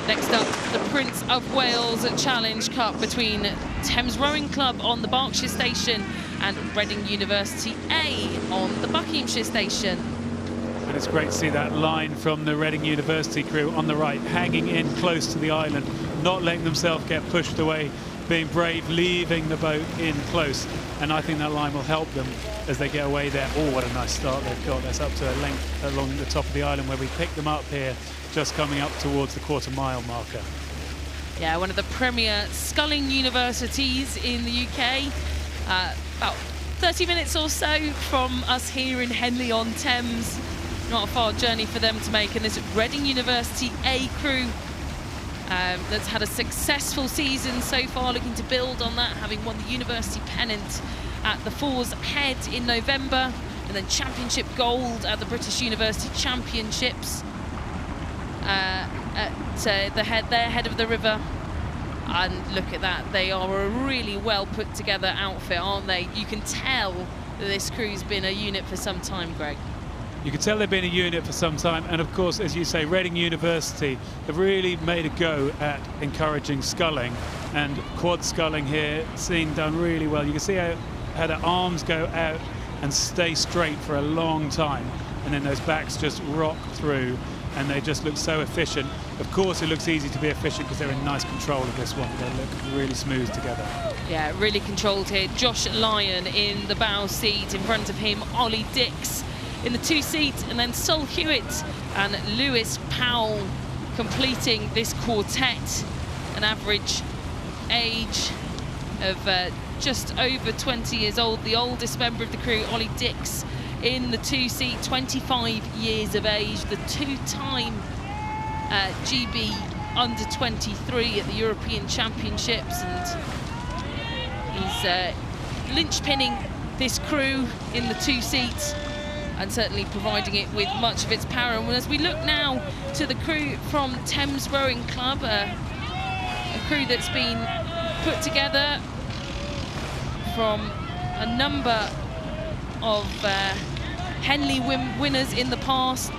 Next up, the Prince of Wales Challenge Cup between Thames Rowing Club on the Berkshire Station and Reading University A on the Buckinghamshire Station. And it's great to see that line from the Reading University crew on the right, hanging in close to the island, not letting themselves get pushed away, being brave, leaving the boat in close. And I think that line will help them as they get away there. Oh, what a nice start they've got. That's up to a length along the top of the island where we pick them up here, just coming up towards the quarter-mile marker. Yeah, one of the premier sculling universities in the UK. About 30 minutes or so from us here in Henley on Thames. Not a far journey for them to make. And this Reading University A crew that's had a successful season so far, looking to build on that, having won the university pennant at the Fours Head in November, and then championship gold at the British University Championships at their head of the river. And look at that, they are a really well put together outfit, aren't they? You can tell that this crew's been a unit for some time, Greg. You can tell they've been a unit for some time, and of course, as you say, Reading University have really made a go at encouraging sculling, and quad sculling here seen done really well. You can see how the arms go out and stay straight for a long time, and then those backs just rock through, and they just look so efficient. Of course, it looks easy to be efficient because they're in nice control of this one. They look really smooth together. Yeah, really controlled here. Josh Lyon in the bow seat, in front of him Ollie Dix in the 2 seat, and then Sol Hewitt and Lewis Powell completing this quartet. An average age of just over 20 years old. The oldest member of the crew, Ollie Dix, in the 2 seat, 25 years of age, the 2-time GB under 23 at the European Championships, and he's linchpinning this crew in the 2 seats and certainly providing it with much of its power. And as we look now to the crew from Thames Rowing Club, a crew that's been put together from a number of Henley winners in the past.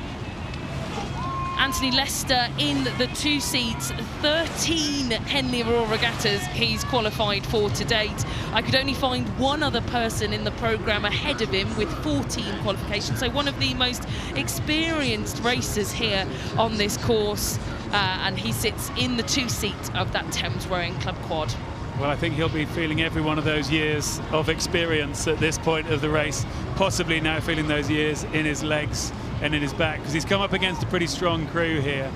Anthony Lester in the 2 seats, 13 Henley Royal Regattas he's qualified for to date. I could only find one other person in the programme ahead of him with 14 qualifications. So one of the most experienced racers here on this course, and he sits in the 2 seat of that Thames Rowing Club quad. Well, I think he'll be feeling every one of those years of experience at this point of the race, possibly now feeling those years in his legs and in his back, because he's come up against a pretty strong crew here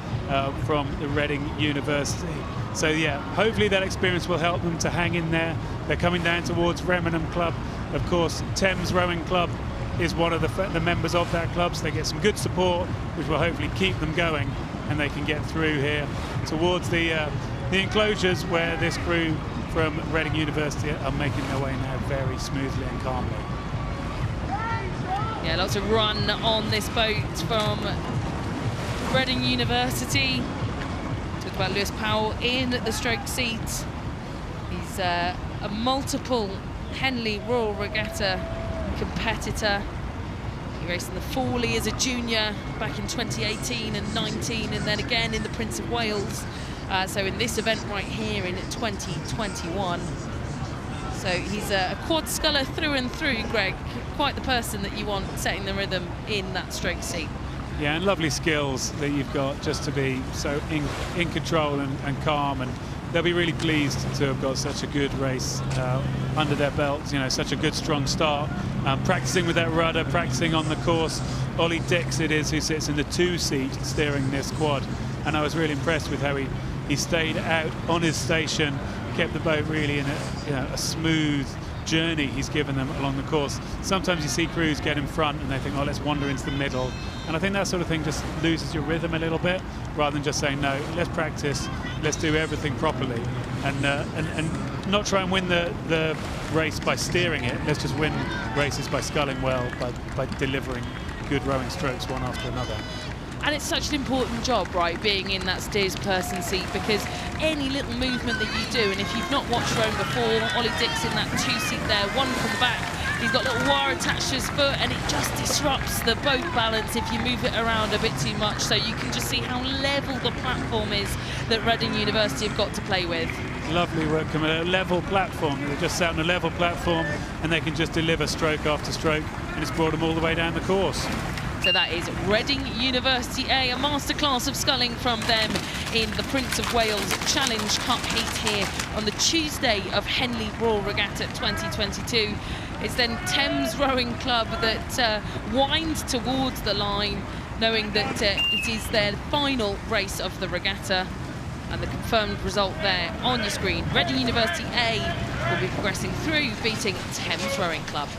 from the Reading University. So yeah, hopefully that experience will help them to hang in there. They're coming down towards Remenham Club. Of course, Thames Rowing Club is one of the members of that club, so they get some good support, which will hopefully keep them going, and they can get through here towards the enclosures where this crew from Reading University are making their way now very smoothly and calmly. Yeah, lots of run on this boat from Reading University. Talked about Lewis Powell in the stroke seat. He's a multiple Henley Royal Regatta competitor. He raced in the Fawley as a junior back in 2018 and 19, and then again in the Prince of Wales. So in this event right here in 2021. So he's a quad sculler through and through, Greg. Quite the person that you want setting the rhythm in that stroke seat. Yeah, and lovely skills that you've got just to be so in control and calm, and they'll be really pleased to have got such a good race under their belts, you know, such a good strong start. Practicing with that rudder, practicing on the course. Ollie Dix it is who sits in the 2 seat steering this quad, and I was really impressed with how he stayed out on his station, kept the boat really in a smooth journey he's given them along the course. Sometimes you see crews get in front and they think, oh, let's wander into the middle, and I think that sort of thing just loses your rhythm a little bit, rather than just saying, no, let's practice, let's do everything properly, and not try and win the race by steering it. Let's just win races by sculling well, by delivering good rowing strokes one after another. And it's such an important job, right, being in that steers person seat, because any little movement that you do, and if you've not watched rowing before, Ollie Dix in that 2 seat there, one from the back, He's got a little wire attached to his foot, and it just disrupts the boat balance if you move it around a bit too much. So you can just see how level the platform is that Reading University have got to play with. Lovely work, Camilla. A level platform. They're just sat on a level platform, and they can just deliver stroke after stroke, and it's brought them all the way down the course. So that is Reading University A, a masterclass of sculling from them in the Prince of Wales Challenge Cup heat here on the Tuesday of Henley Royal Regatta 2022. It's then Thames Rowing Club that wind towards the line, knowing that it is their final race of the regatta. And the confirmed result there on your screen. Reading University A will be progressing through, beating Thames Rowing Club.